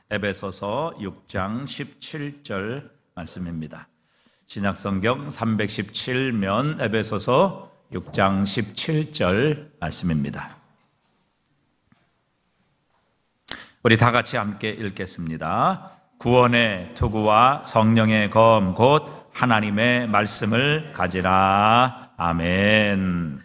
에베소서 6장 17절 말씀입니다. 신약성경 317면 에베소서 6장 17절 말씀입니다. 우리 다 같이 함께 읽겠습니다. 구원의 투구와 성령의 검 곧 하나님의 말씀을 가지라. 아멘.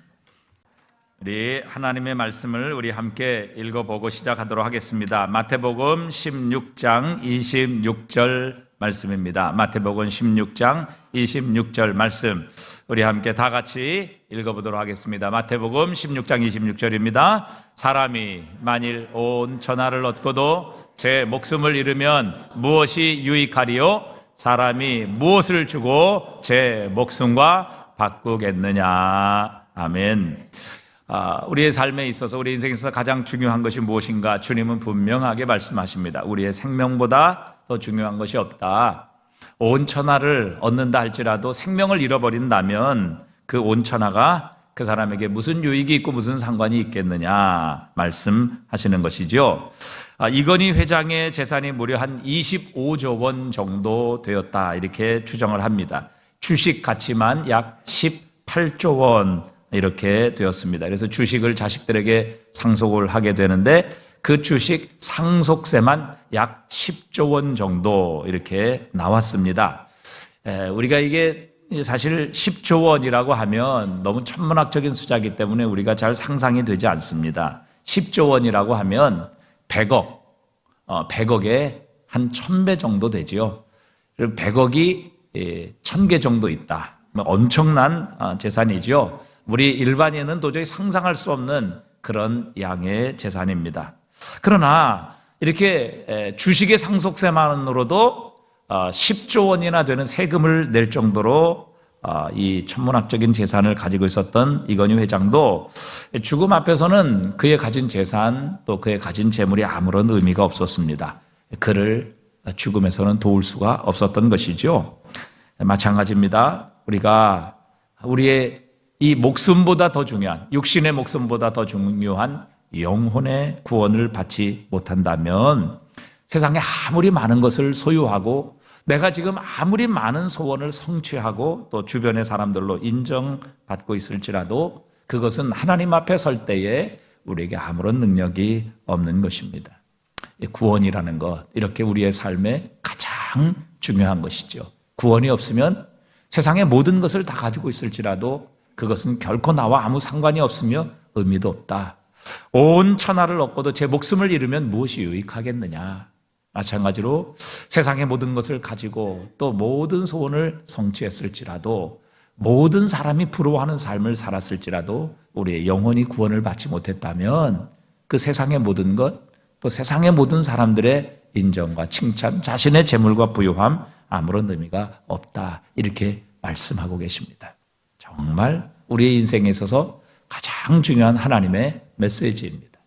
우리 하나님의 말씀을 우리 함께 읽어보고 시작하도록 하겠습니다. 마태복음 16장 26절 말씀입니다. 마태복음 16장 26절 말씀 우리 함께 다 같이 읽어보도록 하겠습니다. 마태복음 16장 26절입니다. 사람이 만일 온 천하를 얻고도 제 목숨을 잃으면 무엇이 유익하리요? 사람이 무엇을 주고 제 목숨과 바꾸겠느냐. 아멘. 우리의 삶에 있어서 우리 인생에서 가장 중요한 것이 무엇인가? 주님은 분명하게 말씀하십니다. 우리의 생명보다 더 중요한 것이 없다. 온 천하를 얻는다 할지라도 생명을 잃어버린다면 그 온 천하가 그 사람에게 무슨 유익이 있고 무슨 상관이 있겠느냐 말씀하시는 것이죠. 이건희 회장의 재산이 무려 한 25조 원 정도 되었다 이렇게 추정을 합니다. 주식 가치만 약 18조 원 이렇게 되었습니다. 그래서 주식을 자식들에게 상속을 하게 되는데 그 주식 상속세만 약 10조 원 정도 이렇게 나왔습니다. 우리가 이게 사실 10조 원이라고 하면 너무 천문학적인 숫자이기 때문에 우리가 잘 상상이 되지 않습니다. 10조 원이라고 하면 100억, 100억에 한 1000배 정도 되지요. 그리고 100억이 1000개 정도 있다. 엄청난 재산이죠. 우리 일반인은 도저히 상상할 수 없는 그런 양의 재산입니다. 그러나 이렇게 주식의 상속세만으로도 10조 원이나 되는 세금을 낼 정도로 이 천문학적인 재산을 가지고 있었던 이건희 회장도 죽음 앞에서는 그의 가진 재산 또 그의 가진 재물이 아무런 의미가 없었습니다. 그를 죽음에서는 도울 수가 없었던 것이죠. 마찬가지입니다. 우리가 우리의 이 목숨보다 더 중요한, 육신의 목숨보다 더 중요한 영혼의 구원을 받지 못한다면 세상에 아무리 많은 것을 소유하고 내가 지금 아무리 많은 소원을 성취하고 또 주변의 사람들로 인정받고 있을지라도 그것은 하나님 앞에 설 때에 우리에게 아무런 능력이 없는 것입니다. 구원이라는 것, 이렇게 우리의 삶에 가장 중요한 것이죠. 구원이 없으면 세상의 모든 것을 다 가지고 있을지라도 그것은 결코 나와 아무 상관이 없으며 의미도 없다. 온 천하를 얻고도 제 목숨을 잃으면 무엇이 유익하겠느냐. 마찬가지로 세상의 모든 것을 가지고 또 모든 소원을 성취했을지라도 모든 사람이 부러워하는 삶을 살았을지라도 우리의 영혼이 구원을 받지 못했다면 그 세상의 모든 것, 또 세상의 모든 사람들의 인정과 칭찬, 자신의 재물과 부유함 아무런 의미가 없다. 이렇게 말씀하고 계십니다. 정말 우리의 인생에 있어서 가장 중요한 하나님의 메시지입니다.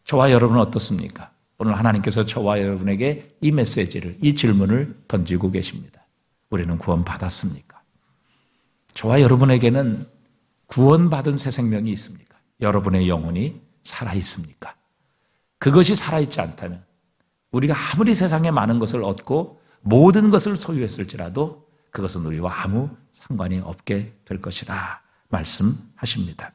저와 여러분은 어떻습니까? 오늘 하나님께서 저와 여러분에게 이 메시지를, 이 질문을 던지고 계십니다. 우리는 구원받았습니까? 저와 여러분에게는 구원받은 새 생명이 있습니까? 여러분의 영혼이 살아있습니까? 그것이 살아있지 않다면 우리가 아무리 세상에 많은 것을 얻고 모든 것을 소유했을지라도 그것은 우리와 아무 상관이 없게 될 것이라 말씀하십니다.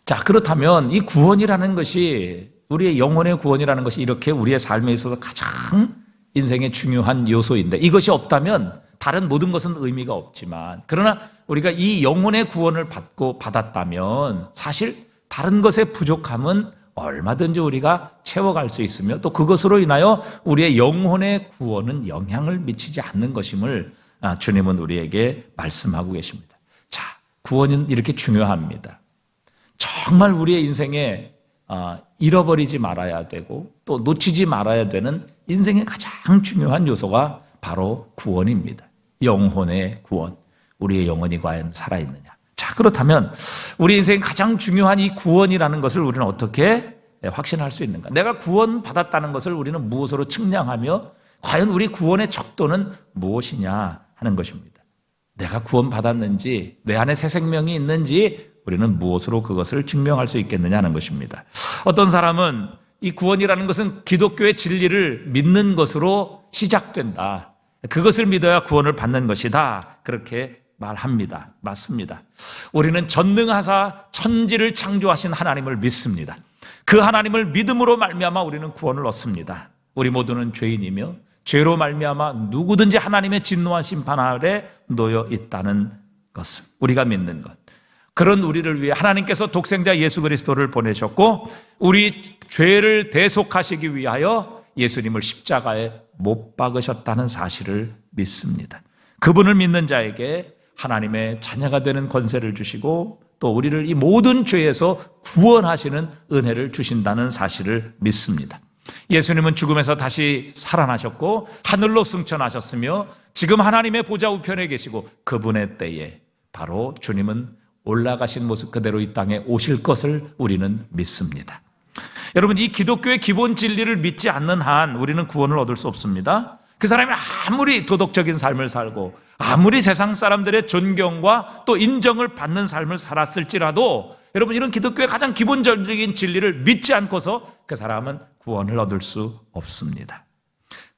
자, 그렇다면 이 구원이라는 것이, 우리의 영혼의 구원이라는 것이 이렇게 우리의 삶에 있어서 가장 인생의 중요한 요소인데 이것이 없다면 다른 모든 것은 의미가 없지만, 그러나 우리가 이 영혼의 구원을 받았다면 사실 다른 것의 부족함은 얼마든지 우리가 채워갈 수 있으며 또 그것으로 인하여 우리의 영혼의 구원은 영향을 미치지 않는 것임을 주님은 우리에게 말씀하고 계십니다. 자, 구원은 이렇게 중요합니다. 정말 우리의 인생에 잃어버리지 말아야 되고 또 놓치지 말아야 되는 인생의 가장 중요한 요소가 바로 구원입니다. 영혼의 구원, 우리의 영혼이 과연 살아있느냐. 자, 그렇다면 우리 인생의 가장 중요한 이 구원이라는 것을 우리는 어떻게 확신할 수 있는가? 내가 구원받았다는 것을 우리는 무엇으로 측량하며 과연 우리 구원의 척도는 무엇이냐 하는 것입니다. 내가 구원받았는지, 내 안에 새 생명이 있는지 우리는 무엇으로 그것을 증명할 수 있겠느냐 하는 것입니다. 어떤 사람은 이 구원이라는 것은 기독교의 진리를 믿는 것으로 시작된다. 그것을 믿어야 구원을 받는 것이다. 그렇게 말합니다. 맞습니다. 우리는 전능하사 천지를 창조하신 하나님을 믿습니다. 그 하나님을 믿음으로 말미암아 우리는 구원을 얻습니다. 우리 모두는 죄인이며 죄로 말미암아 누구든지 하나님의 진노한 심판 아래 놓여 있다는 것을 우리가 믿는 것. 그런 우리를 위해 하나님께서 독생자 예수 그리스도를 보내셨고 우리 죄를 대속하시기 위하여 예수님을 십자가에 못 박으셨다는 사실을 믿습니다. 그분을 믿는 자에게 하나님의 자녀가 되는 권세를 주시고 또 우리를 이 모든 죄에서 구원하시는 은혜를 주신다는 사실을 믿습니다. 예수님은 죽음에서 다시 살아나셨고 하늘로 승천하셨으며 지금 하나님의 보좌 우편에 계시고 그분의 때에 바로 주님은 올라가신 모습 그대로 이 땅에 오실 것을 우리는 믿습니다. 여러분, 이 기독교의 기본 진리를 믿지 않는 한 우리는 구원을 얻을 수 없습니다. 그 사람이 아무리 도덕적인 삶을 살고 아무리 세상 사람들의 존경과 또 인정을 받는 삶을 살았을지라도 여러분, 이런 기독교의 가장 기본적인 진리를 믿지 않고서 그 사람은 구원을 얻을 수 없습니다.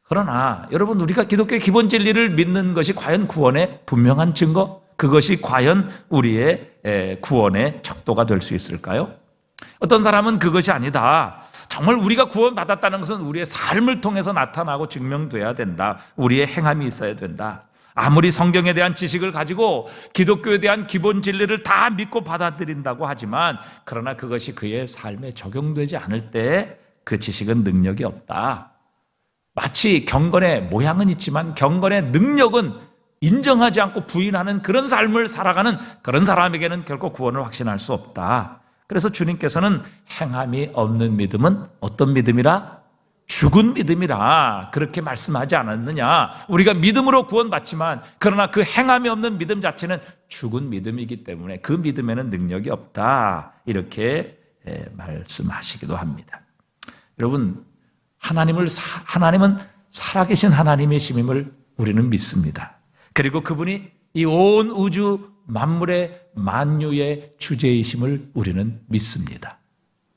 그러나 여러분, 우리가 기독교의 기본 진리를 믿는 것이 과연 구원의 분명한 증거? 그것이 과연 우리의 구원의 척도가 될 수 있을까요? 어떤 사람은 그것이 아니다. 정말 우리가 구원받았다는 것은 우리의 삶을 통해서 나타나고 증명돼야 된다. 우리의 행함이 있어야 된다. 아무리 성경에 대한 지식을 가지고 기독교에 대한 기본 진리를 다 믿고 받아들인다고 하지만 그러나 그것이 그의 삶에 적용되지 않을 때 그 지식은 능력이 없다. 마치 경건의 모양은 있지만 경건의 능력은 인정하지 않고 부인하는 그런 삶을 살아가는 그런 사람에게는 결코 구원을 확신할 수 없다. 그래서 주님께서는 행함이 없는 믿음은 어떤 믿음이라? 죽은 믿음이라 그렇게 말씀하지 않았느냐. 우리가 믿음으로 구원받지만 그러나 그 행함이 없는 믿음 자체는 죽은 믿음이기 때문에 그 믿음에는 능력이 없다. 이렇게 말씀하시기도 합니다. 여러분, 하나님은 살아계신 하나님이심을 우리는 믿습니다. 그리고 그분이 이 온 우주 만물의 만유의 주제이심을 우리는 믿습니다.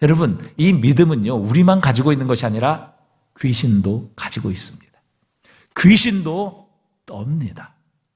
여러분, 이 믿음은요, 우리만 가지고 있는 것이 아니라 귀신도 가지고 있습니다. 귀신도 떱니다.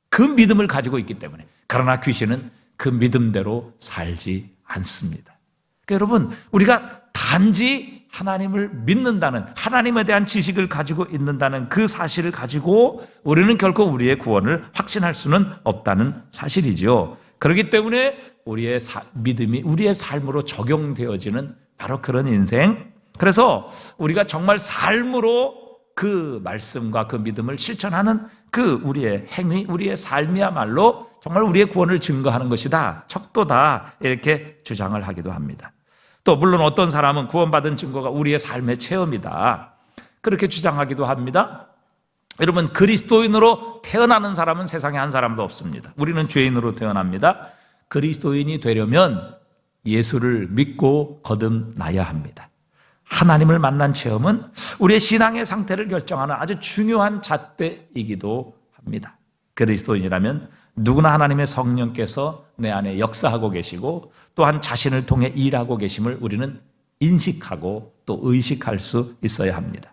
그 믿음을 가지고 있기 때문에. 그러나 귀신은 그 믿음대로 살지 않습니다. 그러니까 여러분, 우리가 단지 하나님을 믿는다는, 하나님에 대한 지식을 가지고 있는다는 그 사실을 가지고 우리는 결코 우리의 구원을 확신할 수는 없다는 사실이죠. 그렇기 때문에 우리의 믿음이 우리의 삶으로 적용되어지는 바로 그런 인생. 그래서 우리가 정말 삶으로 그 말씀과 그 믿음을 실천하는 그 우리의 행위, 우리의 삶이야말로 정말 우리의 구원을 증거하는 것이다, 척도다, 이렇게 주장을 하기도 합니다. 또 물론 어떤 사람은 구원받은 증거가 우리의 삶의 체험이다, 그렇게 주장하기도 합니다. 여러분, 그리스도인으로 태어나는 사람은 세상에 한 사람도 없습니다. 우리는 죄인으로 태어납니다. 그리스도인이 되려면 예수를 믿고 거듭나야 합니다. 하나님을 만난 체험은 우리의 신앙의 상태를 결정하는 아주 중요한 잣대이기도 합니다. 그리스도인이라면 누구나 하나님의 성령께서 내 안에 역사하고 계시고 또한 자신을 통해 일하고 계심을 우리는 인식하고 또 의식할 수 있어야 합니다.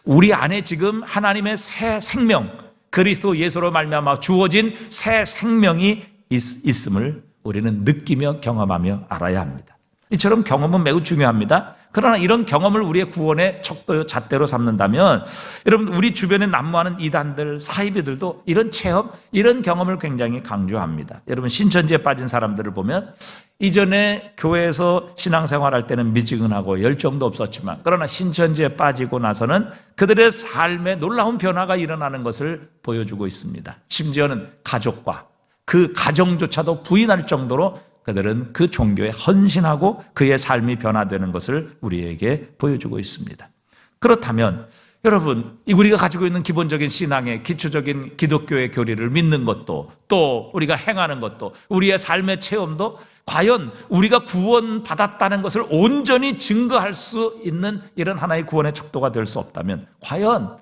우리 안에 지금 하나님의 새 생명, 그리스도 예수로 말미암아 주어진 새 생명이 있음을 우리는 느끼며 경험하며 알아야 합니다. 이처럼 경험은 매우 중요합니다. 그러나 이런 경험을 우리의 구원의 척도요 잣대로 삼는다면 여러분, 우리 주변에 난무하는 이단들, 사이비들도 이런 체험, 이런 경험을 굉장히 강조합니다. 여러분, 신천지에 빠진 사람들을 보면 이전에 교회에서 신앙생활할 때는 미지근하고 열정도 없었지만 그러나 신천지에 빠지고 나서는 그들의 삶에 놀라운 변화가 일어나는 것을 보여주고 있습니다. 심지어는 가족과 그 가정조차도 부인할 정도로 그들은 그 종교에 헌신하고 그의 삶이 변화되는 것을 우리에게 보여주고 있습니다. 그렇다면 여러분, 우리가 가지고 있는 기본적인 신앙의 기초적인 기독교의 교리를 믿는 것도 또 우리가 행하는 것도 우리의 삶의 체험도 과연 우리가 구원받았다는 것을 온전히 증거할 수 있는 이런 하나의 구원의 척도가 될 수 없다면 과연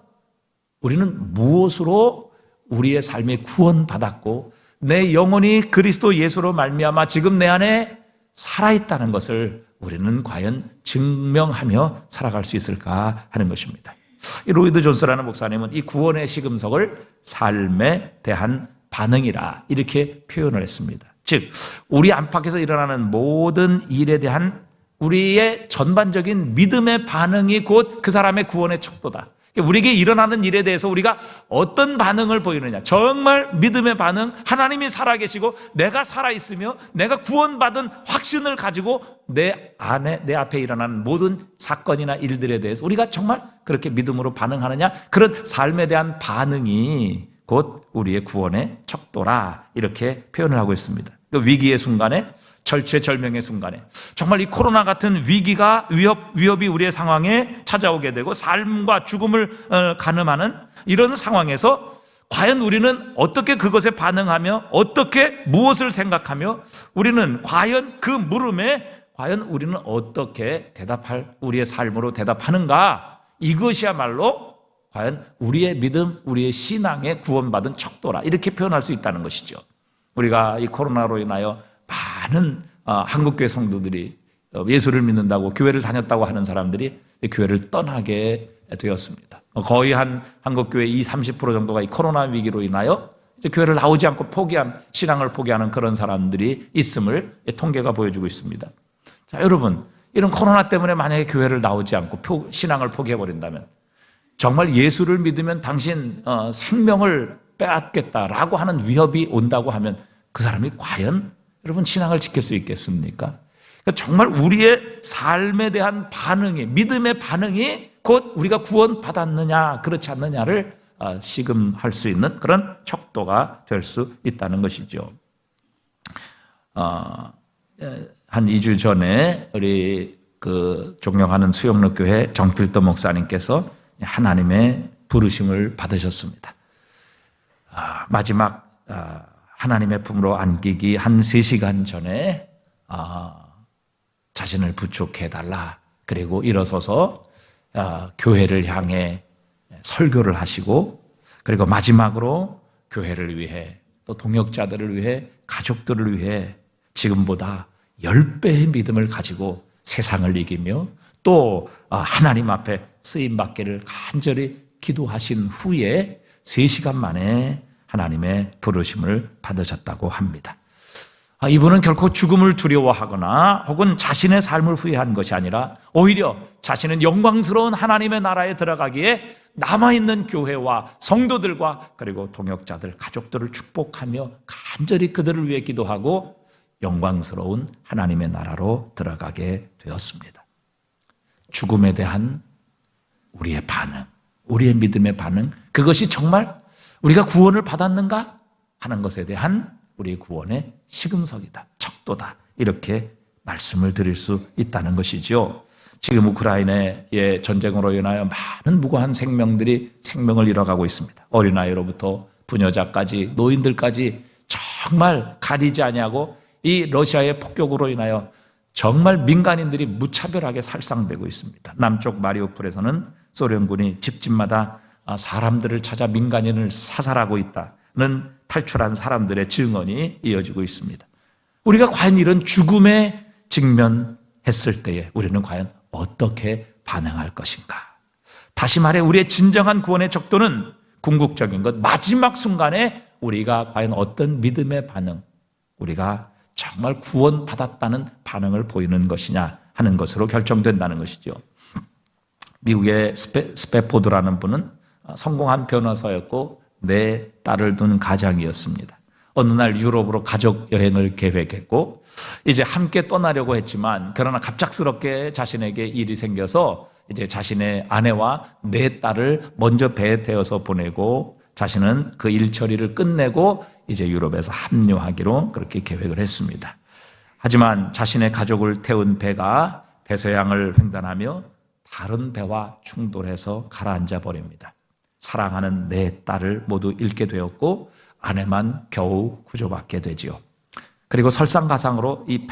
우리는 무엇으로 우리의 삶이 구원받았고 내 영혼이 그리스도 예수로 말미암아 지금 내 안에 살아있다는 것을 우리는 과연 증명하며 살아갈 수 있을까 하는 것입니다. 이 로이드 존스라는 목사님은 이 구원의 시금석을 삶에 대한 반응이라 이렇게 표현을 했습니다. 즉 우리 안팎에서 일어나는 모든 일에 대한 우리의 전반적인 믿음의 반응이 곧 그 사람의 구원의 척도다. 우리에게 일어나는 일에 대해서 우리가 어떤 반응을 보이느냐, 정말 믿음의 반응, 하나님이 살아계시고 내가 살아있으며 내가 구원받은 확신을 가지고 내 앞에 일어나는 모든 사건이나 일들에 대해서 우리가 정말 그렇게 믿음으로 반응하느냐, 그런 삶에 대한 반응이 곧 우리의 구원의 척도라 이렇게 표현을 하고 있습니다. 그 위기의 순간에, 절체절명의 순간에, 정말 이 코로나 같은 위기가 위협이 우리의 상황에 찾아오게 되고 삶과 죽음을 가늠하는 이런 상황에서 과연 우리는 어떻게 그것에 반응하며 어떻게 무엇을 생각하며 우리는 과연 그 물음에 과연 우리는 어떻게 대답할, 우리의 삶으로 대답하는가, 이것이야말로 과연 우리의 믿음, 우리의 신앙의 구원받은 척도라 이렇게 표현할 수 있다는 것이죠. 우리가 이 코로나로 인하여 많은 한국교회 성도들이 예수를 믿는다고 교회를 다녔다고 하는 사람들이 교회를 떠나게 되었습니다. 거의 한국교회 20-30% 정도가 이 코로나 위기로 인하여 이제 교회를 나오지 않고 신앙을 포기하는 그런 사람들이 있음을 통계가 보여주고 있습니다. 자, 여러분, 이런 코로나 때문에 만약에 교회를 나오지 않고 신앙을 포기해버린다면 정말 예수를 믿으면 당신 생명을 빼앗겠다라고 하는 위협이 온다고 하면 그 사람이 과연 여러분 신앙을 지킬 수 있겠습니까? 그러니까 정말 우리의 삶에 대한 반응이, 믿음의 반응이 곧 우리가 구원받았느냐 그렇지 않느냐를 시금할 수 있는 그런 척도가 될 수 있다는 것이죠. 한 2주 전에 우리 그 존경하는 수영로교회 정필도 목사님께서 하나님의 부르심을 받으셨습니다. 마지막 하나님의 품으로 안기기 한 3시간 전에 자신을 부축해달라, 그리고 일어서서 교회를 향해 설교를 하시고, 그리고 마지막으로 교회를 위해 또 동역자들을 위해 가족들을 위해 지금보다 10배의 믿음을 가지고 세상을 이기며 또 하나님 앞에 쓰임받기를 간절히 기도하신 후에 3시간 만에 하나님의 부르심을 받으셨다고 합니다. 이분은 결코 죽음을 두려워하거나 혹은 자신의 삶을 후회한 것이 아니라 오히려 자신은 영광스러운 하나님의 나라에 들어가기에 남아있는 교회와 성도들과 그리고 동역자들, 가족들을 축복하며 간절히 그들을 위해 기도하고 영광스러운 하나님의 나라로 들어가게 되었습니다. 죽음에 대한 우리의 반응, 우리의 믿음의 반응, 그것이 정말 우리가 구원을 받았는가 하는 것에 대한 우리의 구원의 시금석이다, 척도다, 이렇게 말씀을 드릴 수 있다는 것이죠. 지금 우크라이나의 전쟁으로 인하여 많은 무고한 생명들이 생명을 잃어가고 있습니다. 어린아이로부터 부녀자까지 노인들까지 정말 가리지 아니하고 이 러시아의 폭격으로 인하여 정말 민간인들이 무차별하게 살상되고 있습니다. 남쪽 마리우폴에서는 소련군이 집집마다 사람들을 찾아 민간인을 사살하고 있다는 탈출한 사람들의 증언이 이어지고 있습니다. 우리가 과연 이런 죽음에 직면했을 때에 우리는 과연 어떻게 반응할 것인가? 다시 말해 우리의 진정한 구원의 척도는 궁극적인 것, 마지막 순간에 우리가 과연 어떤 믿음의 반응, 우리가 정말 구원받았다는 반응을 보이는 것이냐 하는 것으로 결정된다는 것이죠. 미국의 스패포드라는 분은 성공한 변호사였고 4딸을 둔 가장이었습니다. 어느 날 유럽으로 가족 여행을 계획했고 이제 함께 떠나려고 했지만 그러나 갑작스럽게 자신에게 일이 생겨서 이제 자신의 아내와 4딸을 먼저 배에 태워서 보내고 자신은 그 일 처리를 끝내고 이제 유럽에서 합류하기로 그렇게 계획을 했습니다. 하지만 자신의 가족을 태운 배가 배서양을 횡단하며 다른 배와 충돌해서 가라앉아 버립니다. 사랑하는 4딸을 모두 잃게 되었고 아내만 겨우 구조받게 되지요. 그리고 설상가상으로 이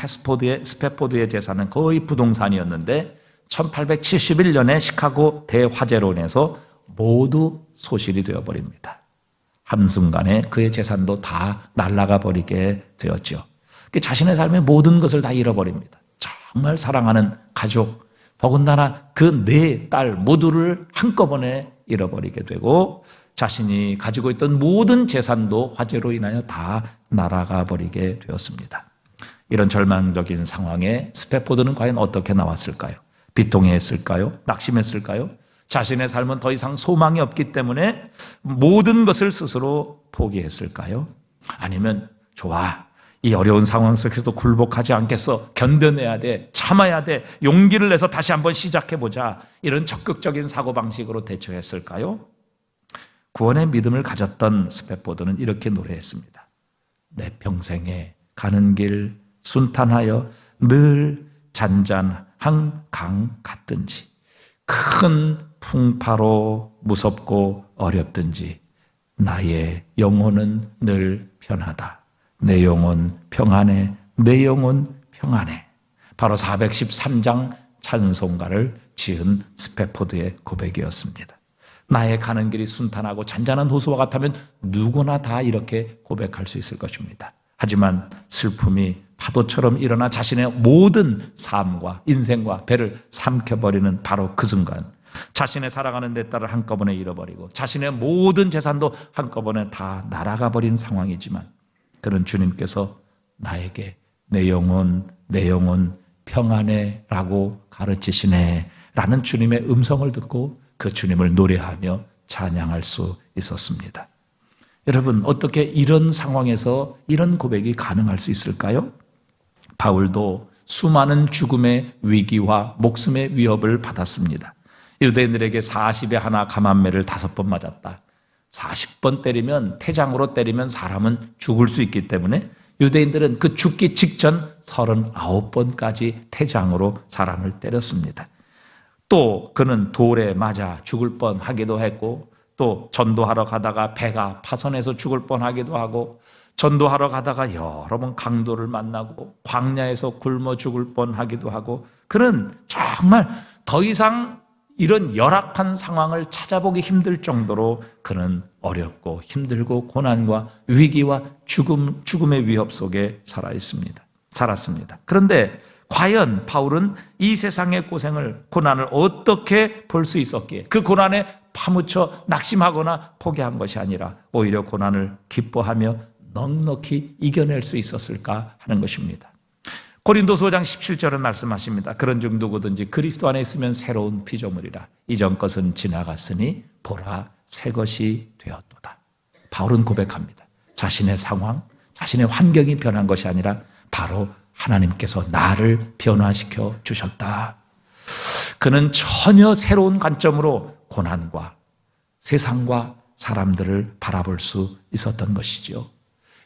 스패포드의 재산은 거의 부동산이었는데 1871년에 시카고 대화재로 인해서 모두 소실이 되어버립니다. 한순간에 그의 재산도 다 날아가 버리게 되었죠. 자신의 삶의 모든 것을 다 잃어버립니다. 정말 사랑하는 가족, 더군다나 그 네 딸 모두를 한꺼번에 잃어버리게 되고 자신이 가지고 있던 모든 재산도 화재로 인하여 다 날아가 버리게 되었습니다. 이런 절망적인 상황에 스패포드는 과연 어떻게 나왔을까요? 비통해했을까요? 낙심했을까요? 자신의 삶은 더 이상 소망이 없기 때문에 모든 것을 스스로 포기했을까요? 아니면 좋아, 이 어려운 상황 속에서도 굴복하지 않겠어, 견뎌내야 돼, 참아야 돼, 용기를 내서 다시 한번 시작해보자, 이런 적극적인 사고방식으로 대처했을까요? 구원의 믿음을 가졌던 스패포드는 이렇게 노래했습니다. 내 평생에 가는 길 순탄하여 늘 잔잔한 강 같든지, 큰 풍파로 무섭고 어렵든지 나의 영혼은 늘 편하다. 내 영혼 평안해, 내 영혼 평안해. 바로 413장 찬송가를 지은 스패포드의 고백이었습니다. 나의 가는 길이 순탄하고 잔잔한 호수와 같다면 누구나 다 이렇게 고백할 수 있을 것입니다. 하지만 슬픔이 파도처럼 일어나 자신의 모든 삶과 인생과 배를 삼켜버리는 바로 그 순간, 자신의 사랑하는 내 딸을 한꺼번에 잃어버리고 자신의 모든 재산도 한꺼번에 다 날아가 버린 상황이지만 그런 주님께서 나에게 내 영혼 평안해 라고 가르치시네 라는 주님의 음성을 듣고 그 주님을 노래하며 찬양할 수 있었습니다. 여러분, 어떻게 이런 상황에서 이런 고백이 가능할 수 있을까요? 바울도 수많은 죽음의 위기와 목숨의 위협을 받았습니다. 유대인들에게 40에 하나 감한매를 5번 맞았다. 40번 때리면, 태장으로 때리면 사람은 죽을 수 있기 때문에 유대인들은 그 죽기 직전 39번까지 태장으로 사람을 때렸습니다. 또 그는 돌에 맞아 죽을 뻔하기도 했고, 또 전도하러 가다가 배가 파손해서 죽을 뻔하기도 하고, 전도하러 가다가 여러 번 강도를 만나고 광야에서 굶어 죽을 뻔하기도 하고, 그는 정말 더 이상 이런 열악한 상황을 찾아보기 힘들 정도로 그는 어렵고 힘들고 고난과 위기와 죽음의 위협 속에 살았습니다. 그런데 과연 바울은 이 세상의 고생을, 고난을 어떻게 볼 수 있었기에 그 고난에 파묻혀 낙심하거나 포기한 것이 아니라 오히려 고난을 기뻐하며 넉넉히 이겨낼 수 있었을까 하는 것입니다. 고린도서 5장 17절은 말씀하십니다. 그런즉 누구든지 그리스도 안에 있으면 새로운 피조물이라. 이전 것은 지나갔으니 보라 새 것이 되었도다. 바울은 고백합니다. 자신의 상황, 자신의 환경이 변한 것이 아니라 바로 하나님께서 나를 변화시켜 주셨다. 그는 전혀 새로운 관점으로 고난과 세상과 사람들을 바라볼 수 있었던 것이죠.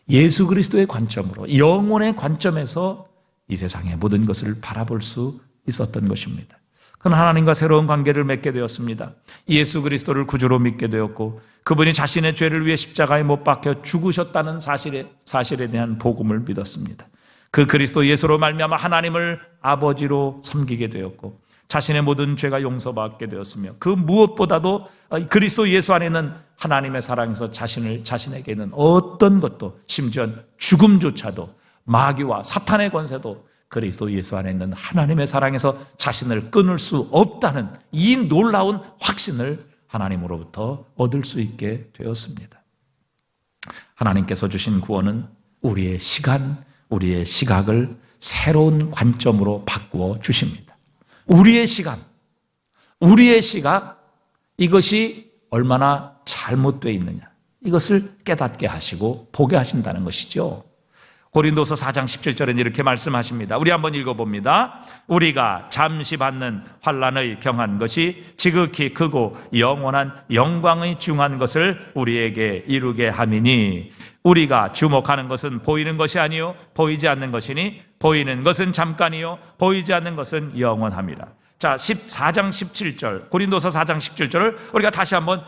예수 그리스도의 관점으로, 영혼의 관점에서 이 세상의 모든 것을 바라볼 수 있었던 것입니다. 그는 하나님과 새로운 관계를 맺게 되었습니다. 예수 그리스도를 구주로 믿게 되었고, 그분이 자신의 죄를 위해 십자가에 못 박혀 죽으셨다는 사실에 대한 복음을 믿었습니다. 그 그리스도 예수로 말미암아 하나님을 아버지로 섬기게 되었고, 자신의 모든 죄가 용서받게 되었으며, 그 무엇보다도 그리스도 예수 안에 있는 하나님의 사랑에서 자신에게 있는 어떤 것도, 심지어 죽음조차도, 마귀와 사탄의 권세도 그리스도 예수 안에 있는 하나님의 사랑에서 자신을 끊을 수 없다는 이 놀라운 확신을 하나님으로부터 얻을 수 있게 되었습니다. 하나님께서 주신 구원은 우리의 시간, 우리의 시각을 새로운 관점으로 바꾸어 주십니다. 우리의 시간, 우리의 시각, 이것이 얼마나 잘못되어 있느냐, 이것을 깨닫게 하시고 보게 하신다는 것이죠. 고린도서 4장 17절은 이렇게 말씀하십니다. 우리 한번 읽어봅니다. 우리가 잠시 받는 환난의 경한 것이 지극히 크고 영원한 영광의 중한 것을 우리에게 이루게 함이니, 우리가 주목하는 것은 보이는 것이 아니요 보이지 않는 것이니, 보이는 것은 잠깐이요 보이지 않는 것은 영원함이라. 자, 4장 17절, 고린도서 4장 17절을 우리가 다시 한번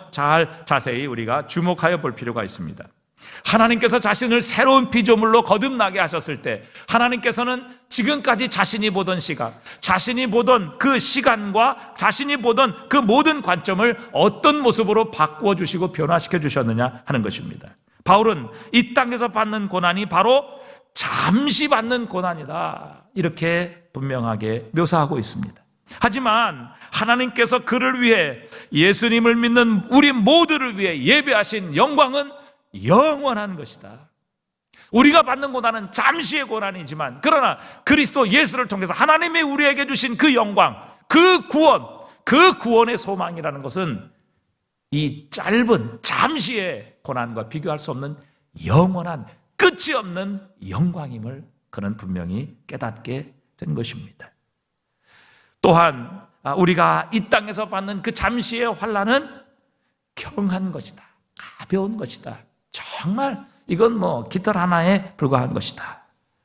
자세히 우리가 주목하여 볼 필요가 있습니다. 하나님께서 자신을 새로운 피조물로 거듭나게 하셨을 때, 하나님께서는 지금까지 자신이 보던 시각, 자신이 보던 그 시간과 자신이 보던 그 모든 관점을 어떤 모습으로 바꾸어 주시고 변화시켜 주셨느냐 하는 것입니다. 바울은 이 땅에서 받는 고난이 바로 잠시 받는 고난이다, 이렇게 분명하게 묘사하고 있습니다. 하지만 하나님께서 그를 위해, 예수님을 믿는 우리 모두를 위해 예배하신 영광은 영원한 것이다. 우리가 받는 고난은 잠시의 고난이지만, 그러나 그리스도 예수를 통해서 하나님이 우리에게 주신 그 영광, 그 구원, 그 구원의 소망이라는 것은 이 짧은 잠시의 고난과 비교할 수 없는 영원한 끝이 없는 영광임을 그는 분명히 깨닫게 된 것입니다. 또한 우리가 이 땅에서 받는 그 잠시의 환난은 경한 것이다, 가벼운 것이다, 정말 이건 깃털 하나에 불과한 것이다.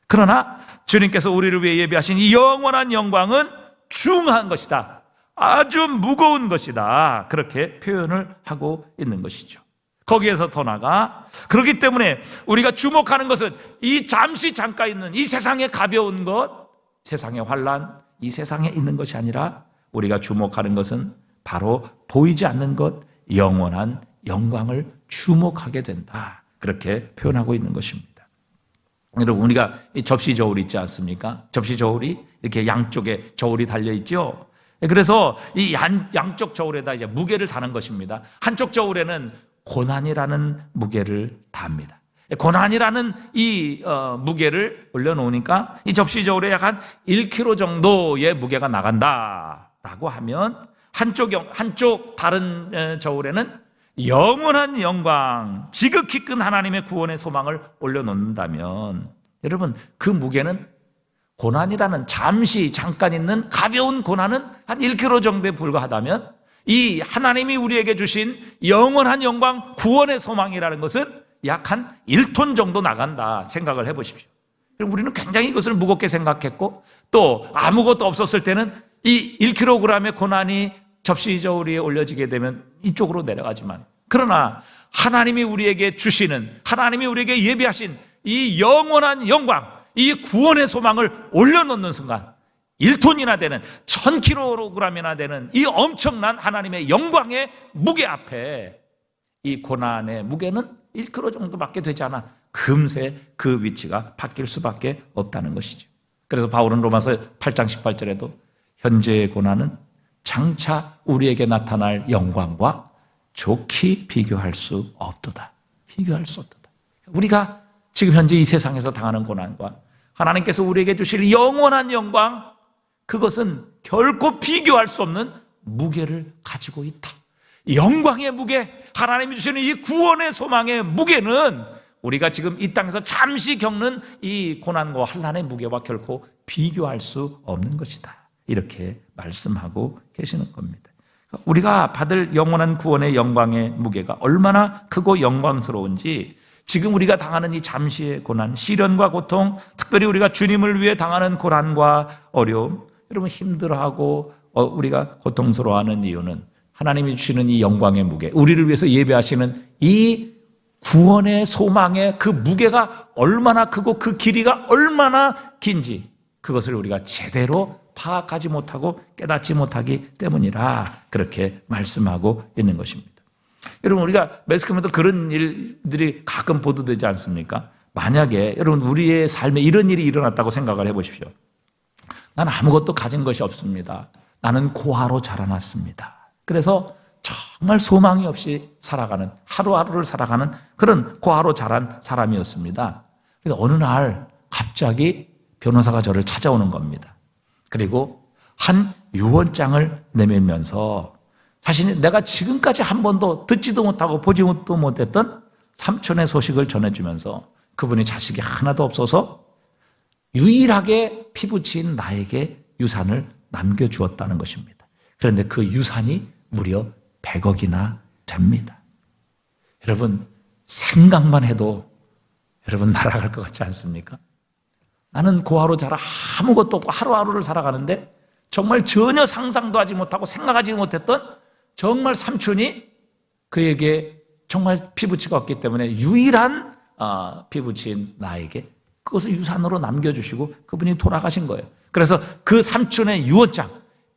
그러나 주님께서 우리를 위해 예비하신 이 영원한 영광은 중한 것이다, 아주 무거운 것이다, 그렇게 표현을 하고 있는 것이죠. 거기에서 더 나아가, 그렇기 때문에 우리가 주목하는 것은 이 잠시 잠깐 있는 이 세상의 가벼운 것, 세상의 환난, 이 세상에 있는 것이 아니라 우리가 주목하는 것은 바로 보이지 않는 것, 영원한 영광을 주목하게 된다, 그렇게 표현하고 있는 것입니다. 여러분, 우리가 이 접시 저울 있지 않습니까? 접시 저울이 이렇게 양쪽에 저울이 달려있죠. 그래서 이 양쪽 저울에다 이제 무게를 다는 것입니다. 한쪽 저울에는 고난이라는 무게를 답니다. 고난이라는 이 무게를 올려놓으니까 이 접시 저울에 약 한 1kg 정도의 무게가 나간다라고 하면, 한쪽 다른 저울에는 영원한 영광, 지극히 큰 하나님의 구원의 소망을 올려놓는다면, 여러분, 그 무게는 고난이라는 잠깐 있는 가벼운 고난은 한 1kg 정도에 불과하다면, 이 하나님이 우리에게 주신 영원한 영광, 구원의 소망이라는 것은 약 한 1톤 정도 나간다 생각을 해보십시오. 우리는 굉장히 이것을 무겁게 생각했고, 또 아무것도 없었을 때는 이 1kg의 고난이 접시 저울 위에 올려지게 되면 이쪽으로 내려가지만, 그러나 하나님이 우리에게 주시는, 하나님이 우리에게 예비하신 이 영원한 영광, 이 구원의 소망을 올려놓는 순간 1톤이나 되는, 1000kg이나 되는 이 엄청난 하나님의 영광의 무게 앞에 이 고난의 무게는 1kg 정도밖에 되지 않아 금세 그 위치가 바뀔 수밖에 없다는 것이죠. 그래서 바울은 로마서 8장 18절에도 현재의 고난은 장차 우리에게 나타날 영광과 좋게 비교할 수 없도다. 비교할 수 없도다. 우리가 지금 현재 이 세상에서 당하는 고난과 하나님께서 우리에게 주실 영원한 영광, 그것은 결코 비교할 수 없는 무게를 가지고 있다. 영광의 무게, 하나님이 주시는 이 구원의 소망의 무게는 우리가 지금 이 땅에서 잠시 겪는 이 고난과 환난의 무게와 결코 비교할 수 없는 것이다, 이렇게 말씀하고 계시는 겁니다. 우리가 받을 영원한 구원의 영광의 무게가 얼마나 크고 영광스러운지, 지금 우리가 당하는 이 잠시의 고난, 시련과 고통, 특별히 우리가 주님을 위해 당하는 고난과 어려움, 여러분 힘들어하고 우리가 고통스러워하는 이유는 하나님이 주시는 이 영광의 무게, 우리를 위해서 예배하시는 이 구원의 소망의 그 무게가 얼마나 크고 그 길이가 얼마나 긴지, 그것을 우리가 제대로 파악하지 못하고 깨닫지 못하기 때문이라 그렇게 말씀하고 있는 것입니다. 여러분, 우리가 매스컴에도 그런 일들이 가끔 보도되지 않습니까? 만약에 여러분 우리의 삶에 이런 일이 일어났다고 생각을 해보십시오. 나는 아무것도 가진 것이 없습니다. 나는 고아로 자라났습니다. 그래서 정말 소망이 없이 살아가는, 하루하루를 살아가는 그런 고아로 자란 사람이었습니다. 그래서 어느 날 갑자기 변호사가 저를 찾아오는 겁니다. 그리고 한 유언장을 내밀면서 자신이 내가 지금까지 한 번도 듣지도 못하고 보지도 못했던 삼촌의 소식을 전해주면서, 그분이 자식이 하나도 없어서 유일하게 피부치인 나에게 유산을 남겨주었다는 것입니다. 그런데 그 유산이 무려 100억이나 됩니다. 여러분, 생각만 해도 여러분 날아갈 것 같지 않습니까? 나는 고아로 자라 아무것도 없고 하루하루를 살아가는데 정말 전혀 상상도 하지 못하고 생각하지 못했던 정말 삼촌이 그에게 정말 피부치가 없기 때문에 유일한 피부치인 나에게 그것을 유산으로 남겨주시고 그분이 돌아가신 거예요. 그래서 그 삼촌의 유언장,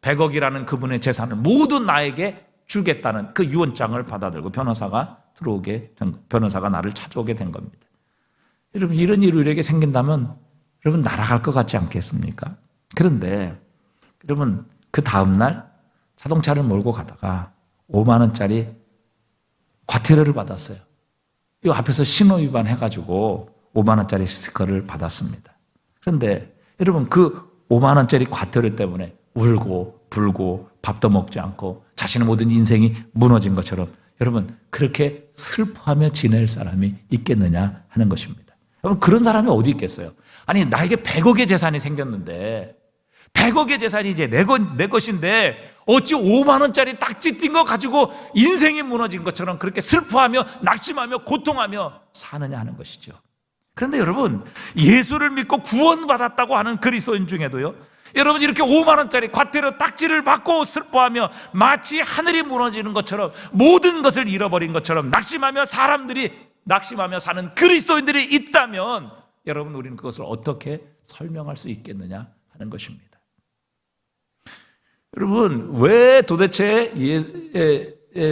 100억이라는 그분의 재산을 모두 나에게 주겠다는 그 유언장을 받아들고 변호사가 나를 찾아오게 된 겁니다. 여러분, 이런 일이 우리에게 생긴다면 여러분 날아갈 것 같지 않겠습니까? 그런데 여러분, 그 다음날 자동차를 몰고 가다가 5만 원짜리 과태료를 받았어요. 이 앞에서 신호 위반해가지고 5만 원짜리 스티커를 받았습니다. 그런데 여러분, 그 5만 원짜리 과태료 때문에 울고 불고 밥도 먹지 않고 자신의 모든 인생이 무너진 것처럼 여러분, 그렇게 슬퍼하며 지낼 사람이 있겠느냐 하는 것입니다. 여러분, 그런 사람이 어디 있겠어요? 아니, 나에게 100억의 재산이 생겼는데 100억의 재산이 이제 내 것인데 어찌 5만 원짜리 딱지 띈 거 가지고 인생이 무너진 것처럼 그렇게 슬퍼하며 낙심하며 고통하며 사느냐 하는 것이죠. 그런데 여러분, 예수를 믿고 구원받았다고 하는 그리스도인 중에도요, 여러분, 이렇게 5만 원짜리 과태료 딱지를 받고 슬퍼하며 마치 하늘이 무너지는 것처럼 모든 것을 잃어버린 것처럼 낙심하며 사는 그리스도인들이 있다면 여러분, 우리는 그것을 어떻게 설명할 수 있겠느냐 하는 것입니다. 여러분, 왜 도대체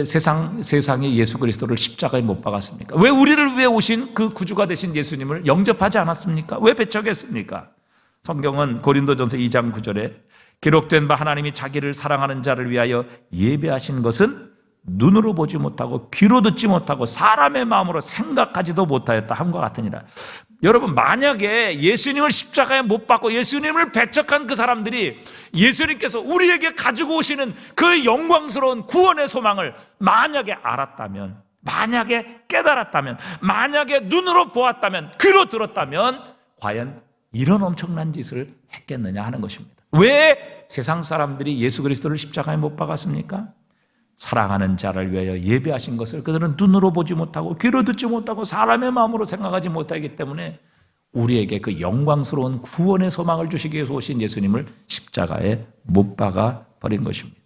세상에 예수 그리스도를 십자가에 못 박았습니까? 왜 우리를 위해 오신 그 구주가 되신 예수님을 영접하지 않았습니까? 왜 배척했습니까? 성경은 고린도전서 2장 9절에 기록된 바 하나님이 자기를 사랑하는 자를 위하여 예배하신 것은 눈으로 보지 못하고 귀로 듣지 못하고 사람의 마음으로 생각하지도 못하였다 함과 같으니라. 여러분, 만약에 예수님을 십자가에 못 박고 예수님을 배척한 그 사람들이 예수님께서 우리에게 가지고 오시는 그 영광스러운 구원의 소망을 만약에 알았다면, 만약에 깨달았다면, 만약에 눈으로 보았다면, 귀로 들었다면 과연 이런 엄청난 짓을 했겠느냐 하는 것입니다. 왜 세상 사람들이 예수 그리스도를 십자가에 못 박았습니까? 사랑하는 자를 위하여 예배하신 것을 그들은 눈으로 보지 못하고 귀로 듣지 못하고 사람의 마음으로 생각하지 못하기 때문에 우리에게 그 영광스러운 구원의 소망을 주시기 위해서 오신 예수님을 십자가에 못 박아 버린 것입니다.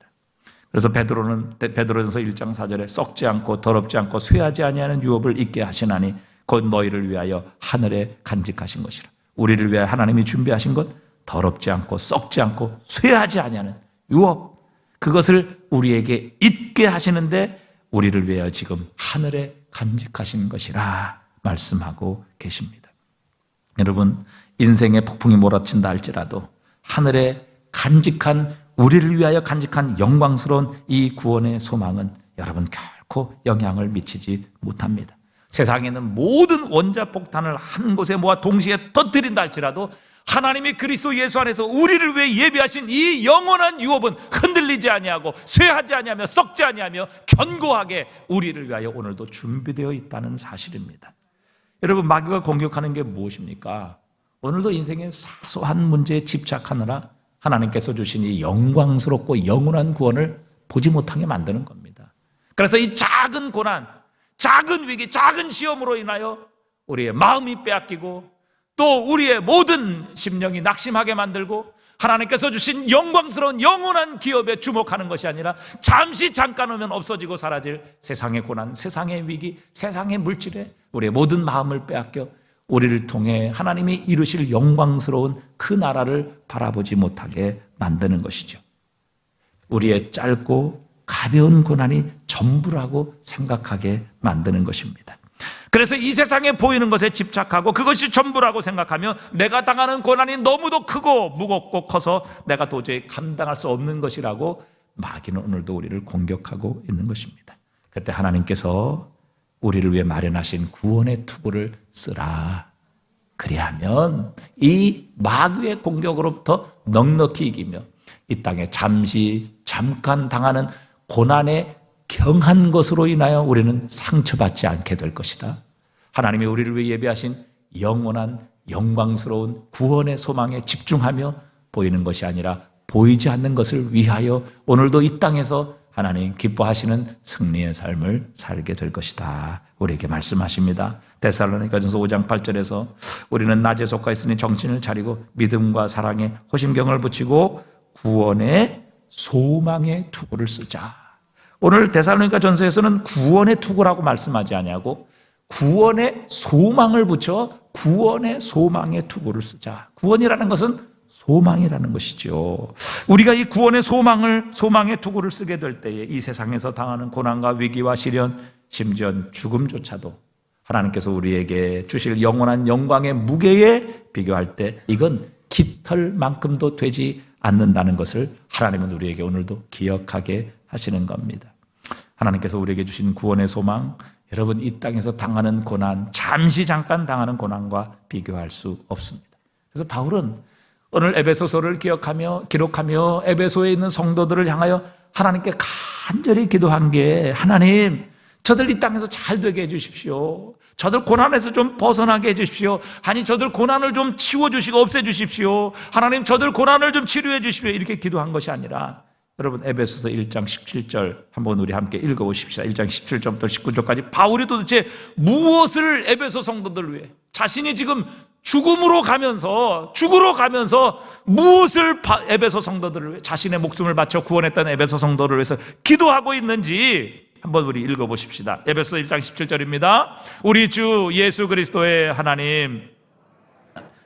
그래서 베드로전서 1장 4절에 썩지 않고 더럽지 않고 쇠하지 아니하는 유업을 입게 하시나니 곧 너희를 위하여 하늘에 간직하신 것이라. 우리를 위하여 하나님이 준비하신 것, 더럽지 않고 썩지 않고 쇠하지 아니하는 유업, 그것을 우리에게 잊게 하시는데 우리를 위하여 지금 하늘에 간직하신 것이라 말씀하고 계십니다. 여러분, 인생의 폭풍이 몰아친다 할지라도 하늘에 간직한, 우리를 위하여 간직한 영광스러운 이 구원의 소망은 여러분 결코 영향을 미치지 못합니다. 세상에 있는 모든 원자폭탄을 한 곳에 모아 동시에 터뜨린다 할지라도 하나님이 그리스도 예수 안에서 우리를 위해 예비하신 이 영원한 유업은 흔들리지 아니하고 쇠하지 아니하며 썩지 아니하며 견고하게 우리를 위하여 오늘도 준비되어 있다는 사실입니다. 여러분, 마귀가 공격하는 게 무엇입니까? 오늘도 인생의 사소한 문제에 집착하느라 하나님께서 주신 이 영광스럽고 영원한 구원을 보지 못하게 만드는 겁니다. 그래서 이 작은 고난, 작은 위기, 작은 시험으로 인하여 우리의 마음이 빼앗기고 또 우리의 모든 심령이 낙심하게 만들고 하나님께서 주신 영광스러운 영원한 기업에 주목하는 것이 아니라 잠깐 오면 없어지고 사라질 세상의 고난, 세상의 위기, 세상의 물질에 우리의 모든 마음을 빼앗겨 우리를 통해 하나님이 이루실 영광스러운 그 나라를 바라보지 못하게 만드는 것이죠. 우리의 짧고 가벼운 고난이 전부라고 생각하게 만드는 것입니다. 그래서 이 세상에 보이는 것에 집착하고 그것이 전부라고 생각하며 내가 당하는 고난이 너무도 크고 무겁고 커서 내가 도저히 감당할 수 없는 것이라고 마귀는 오늘도 우리를 공격하고 있는 것입니다. 그때 하나님께서 우리를 위해 마련하신 구원의 투구를 쓰라. 그리하면 이 마귀의 공격으로부터 넉넉히 이기며 이 땅에 잠깐 당하는 고난의 경한 것으로 인하여 우리는 상처받지 않게 될 것이다. 하나님이 우리를 위해 예비하신 영원한 영광스러운 구원의 소망에 집중하며 보이는 것이 아니라 보이지 않는 것을 위하여 오늘도 이 땅에서 하나님 기뻐하시는 승리의 삶을 살게 될 것이다. 우리에게 말씀하십니다. 데살로니가전서 5장 8절에서 우리는 낮에 속하 있으니 정신을 차리고 믿음과 사랑에 호심경을 붙이고 구원의 소망의 투구를 쓰자. 오늘 데살로니가 전서에서는 구원의 투구라고 말씀하지 아니하고 구원의 소망을 붙여 구원의 소망의 투구를 쓰자. 구원이라는 것은 소망이라는 것이죠. 우리가 이 구원의 소망의 투구를 쓰게 될 때에 이 세상에서 당하는 고난과 위기와 시련, 심지어 죽음조차도 하나님께서 우리에게 주실 영원한 영광의 무게에 비교할 때 이건 깃털만큼도 되지 않는다는 것을 하나님은 우리에게 오늘도 기억하게 하시는 겁니다. 하나님께서 우리에게 주신 구원의 소망, 여러분 이 땅에서 당하는 고난, 잠시 잠깐 당하는 고난과 비교할 수 없습니다. 그래서 바울은 오늘 에베소서를 기록하며 에베소에 있는 성도들을 향하여 하나님께 간절히 기도한 게, 하나님 저들 이 땅에서 잘 되게 해주십시오. 저들 고난에서 좀 벗어나게 해주십시오. 아니 저들 고난을 좀 치워주시고 없애주십시오. 하나님 저들 고난을 좀 치료해 주십시오. 이렇게 기도한 것이 아니라, 여러분 에베소서 1장 17절 한번 우리 함께 읽어보십시다. 1장 17절부터 19절까지 바울이 도대체 무엇을 에베소 성도들을 위해, 자신이 지금 죽으러 가면서 무엇을 에베소 성도들을 위해, 자신의 목숨을 바쳐 구원했던 에베소 성도를 위해서 기도하고 있는지 한번 우리 읽어보십시다. 에베소 1장 17절입니다. 우리 주 예수 그리스도의 하나님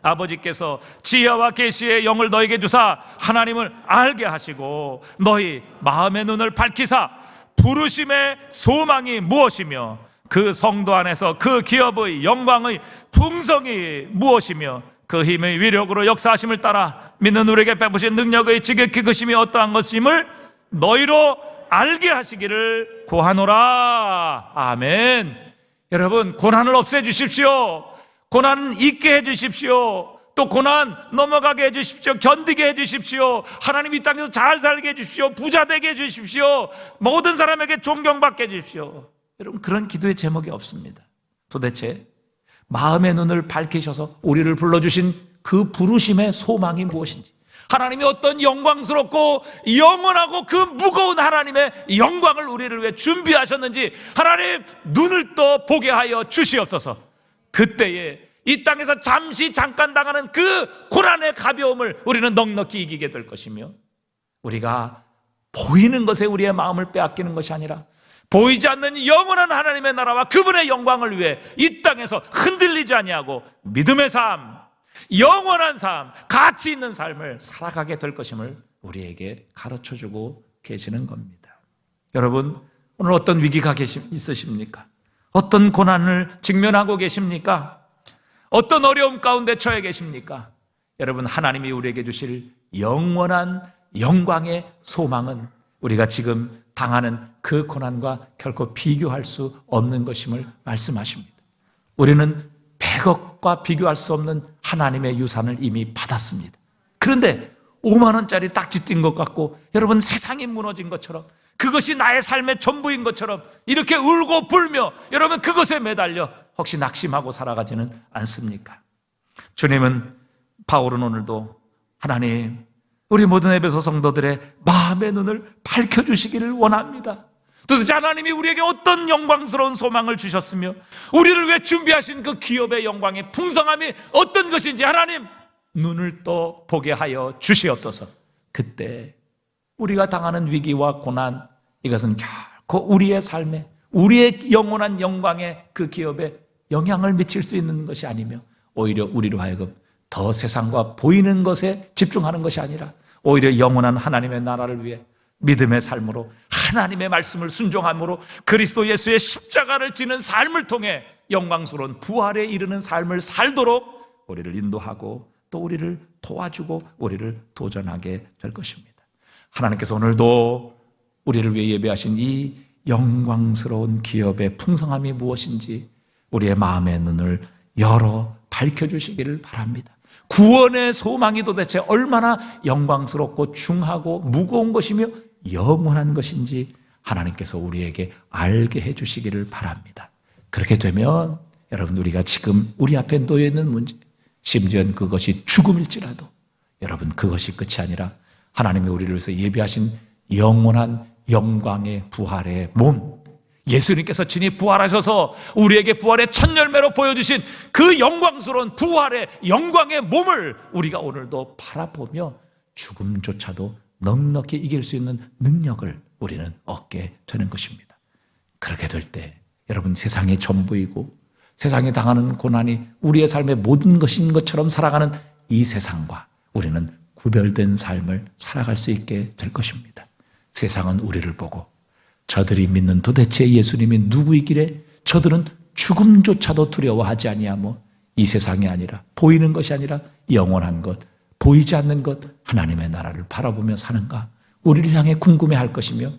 아버지께서 지혜와 계시의 영을 너에게 주사 하나님을 알게 하시고 너희 마음의 눈을 밝히사 부르심의 소망이 무엇이며 그 성도 안에서 그 기업의 영광의 풍성이 무엇이며 그 힘의 위력으로 역사하심을 따라 믿는 우리에게 베푸신 능력의 지극히 크심이 어떠한 것임을 너희로 알게 하시기를 구하노라. 아멘. 여러분 고난을 없애주십시오. 고난 잊게 해주십시오. 또 고난 넘어가게 해주십시오. 견디게 해주십시오. 하나님 이 땅에서 잘 살게 해주십시오. 부자 되게 해주십시오. 모든 사람에게 존경받게 해주십시오. 여러분 그런 기도의 제목이 없습니다. 도대체 마음의 눈을 밝히셔서 우리를 불러주신 그 부르심의 소망이 무엇인지, 하나님이 어떤 영광스럽고 영원하고 그 무거운 하나님의 영광을 우리를 위해 준비하셨는지 하나님 눈을 떠 보게 하여 주시옵소서. 그때에 이 땅에서 잠시 잠깐 당하는 그 고난의 가벼움을 우리는 넉넉히 이기게 될 것이며, 우리가 보이는 것에 우리의 마음을 빼앗기는 것이 아니라 보이지 않는 영원한 하나님의 나라와 그분의 영광을 위해 이 땅에서 흔들리지 아니하고 믿음의 삶, 영원한 삶, 가치 있는 삶을 살아가게 될 것임을 우리에게 가르쳐주고 계시는 겁니다. 여러분 오늘 어떤 위기가 있으십니까? 어떤 고난을 직면하고 계십니까? 어떤 어려움 가운데 처해 계십니까? 여러분 하나님이 우리에게 주실 영원한 영광의 소망은 우리가 지금 당하는 그 고난과 결코 비교할 수 없는 것임을 말씀하십니다. 우리는 100억과 비교할 수 없는 하나님의 유산을 이미 받았습니다. 그런데 5만 원짜리 딱지 띈 것 같고, 여러분 세상이 무너진 것처럼, 그것이 나의 삶의 전부인 것처럼 이렇게 울고 불며 여러분 그것에 매달려 혹시 낙심하고 살아가지는 않습니까? 주님은, 바울은 오늘도 하나님 우리 모든 에베소 성도들의 마음의 눈을 밝혀주시기를 원합니다. 도대체 하나님이 우리에게 어떤 영광스러운 소망을 주셨으며 우리를 위해 준비하신 그 기업의 영광의 풍성함이 어떤 것인지 하나님 눈을 떠 보게 하여 주시옵소서. 그때 우리가 당하는 위기와 고난, 이것은 결코 우리의 삶에, 우리의 영원한 영광의 그 기업에 영향을 미칠 수 있는 것이 아니며, 오히려 우리로 하여금 더 세상과 보이는 것에 집중하는 것이 아니라 오히려 영원한 하나님의 나라를 위해 믿음의 삶으로, 하나님의 말씀을 순종함으로, 그리스도 예수의 십자가를 지는 삶을 통해 영광스러운 부활에 이르는 삶을 살도록 우리를 인도하고 또 우리를 도와주고 우리를 도전하게 될 것입니다. 하나님께서 오늘도 우리를 위해 예배하신 이 영광스러운 기업의 풍성함이 무엇인지 우리의 마음의 눈을 열어 밝혀주시기를 바랍니다. 구원의 소망이 도대체 얼마나 영광스럽고 중하고 무거운 것이며 영원한 것인지 하나님께서 우리에게 알게 해주시기를 바랍니다. 그렇게 되면 여러분 우리가 지금 우리 앞에 놓여있는 문제, 심지어는 그것이 죽음일지라도 여러분 그것이 끝이 아니라 하나님이 우리를 위해서 예비하신 영원한 영광의 부활의 몸, 예수님께서 친히 부활하셔서 우리에게 부활의 첫 열매로 보여주신 그 영광스러운 부활의 영광의 몸을 우리가 오늘도 바라보며 죽음조차도 넉넉히 이길 수 있는 능력을 우리는 얻게 되는 것입니다. 그렇게 될 때 여러분 세상의 전부이고 세상에 당하는 고난이 우리의 삶의 모든 것인 것처럼 살아가는 이 세상과 우리는 구별된 삶을 살아갈 수 있게 될 것입니다. 세상은 우리를 보고 저들이 믿는 도대체 예수님이 누구이기래 저들은 죽음조차도 두려워하지 아니하며 이 세상이 아니라 보이는 것이 아니라 영원한 것, 보이지 않는 것 하나님의 나라를 바라보며 사는가? 우리를 향해 궁금해할 것이며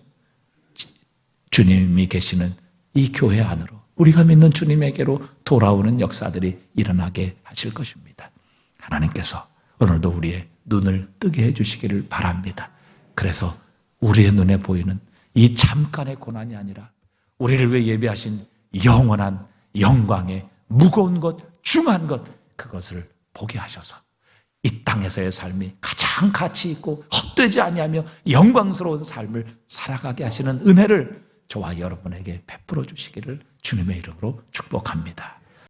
주님이 계시는 이 교회 안으로 우리가 믿는 주님에게로 돌아오는 역사들이 일어나게 하실 것입니다. 하나님께서 오늘도 우리의 눈을 뜨게 해주시기를 바랍니다. 그래서 우리의 눈에 보이는 이 잠깐의 고난이 아니라 우리를 위해 예비하신 영원한 영광의 무거운 것, 중한 것, 그것을 보게 하셔서 이 땅에서의 삶이 가장 가치 있고 헛되지 아니하며 영광스러운 삶을 살아가게 하시는 은혜를 저와 여러분에게 베풀어 주시기를 주님의 이름으로 축복합니다.